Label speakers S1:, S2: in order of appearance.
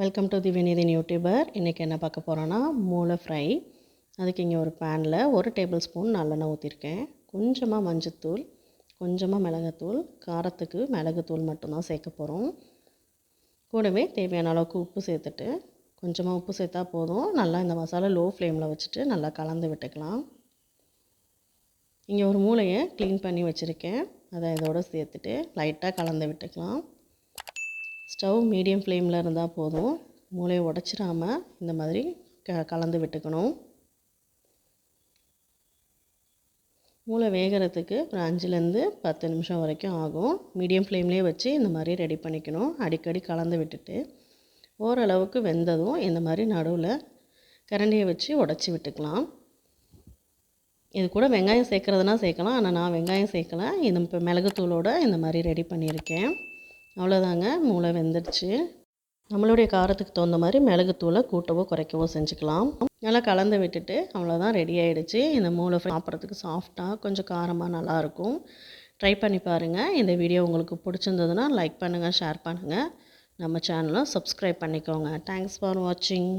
S1: Welcome to the வினிதின் YouTuber. இன்றைக்கி என்ன பார்க்க போகிறோன்னா மூளை ஃப்ரை. அதுக்கு இங்கே ஒரு பேனில் 1 டேபிள் ஸ்பூன் நல்லெண்ணெய் ஊற்றிருக்கேன். கொஞ்சமாக மஞ்சத்தூள், கொஞ்சமாக மிளகாத்தூள், காரத்துக்கு மிளகுத்தூள் மட்டும்தான் சேர்க்க போகிறோம். கூடவே தேவையான அளவுக்கு உப்பு சேர்த்துட்டு, கொஞ்சமாக உப்பு சேர்த்தா போதும். நல்லா இந்த மசாலா லோ ஃப்ளேமில் வச்சுட்டு நல்லா கலந்து விட்டுக்கலாம். இங்கே ஒரு மூளையை க்ளீன் பண்ணி வச்சுருக்கேன். அதை இதோடு சேர்த்துட்டு லைட்டாக கலந்து விட்டுக்கலாம். ஸ்டவ் மீடியம் ஃப்ளேமில் இருந்தால் போதும். மூளையை உடச்சிடாமல் இந்த மாதிரி கலந்து விட்டுக்கணும். மூளை வேகிறதுக்கு ஒரு 5லேருந்து 10 நிமிஷம் வரைக்கும் ஆகும். மீடியம் ஃப்ளேம்லேயே வச்சு இந்த மாதிரி ரெடி பண்ணிக்கணும். அடிக்கடி கலந்து விட்டுட்டு ஓரளவுக்கு வெந்ததும் இந்த மாதிரி நடுவில் கரண்டியை வச்சு உடச்சி விட்டுக்கலாம். இது கூட வெங்காயம் சேர்க்குறதுனா சேர்க்கலாம், ஆனால் நான் வெங்காயம் சேர்க்கலை. இந்த இப்போ மிளகுத்தூளோடு இந்த மாதிரி ரெடி பண்ணியிருக்கேன். அவ்வளோதாங்க, மூளை வெந்துடுச்சு. நம்மளுடைய காரத்துக்கு தகுந்த மாதிரி மிளகுத்தூளை கூட்டவோ குறைக்கவோ செஞ்சுக்கலாம். நல்லா கலந்து விட்டுட்டு அவ்வளோதான், ரெடி ஆகிடுச்சு. இந்த மூளை சாப்பிட்றதுக்கு சாஃப்டாக கொஞ்சம் காரமாக நல்லாயிருக்கும். ட்ரை பண்ணி பாருங்கள். இந்த வீடியோ உங்களுக்கு பிடிச்சிருந்ததுன்னா லைக் பண்ணுங்கள், ஷேர் பண்ணுங்கள். நம்ம சேனலை சப்ஸ்கிரைப் பண்ணிக்கோங்க. தேங்க்ஸ் ஃபார் வாட்சிங்.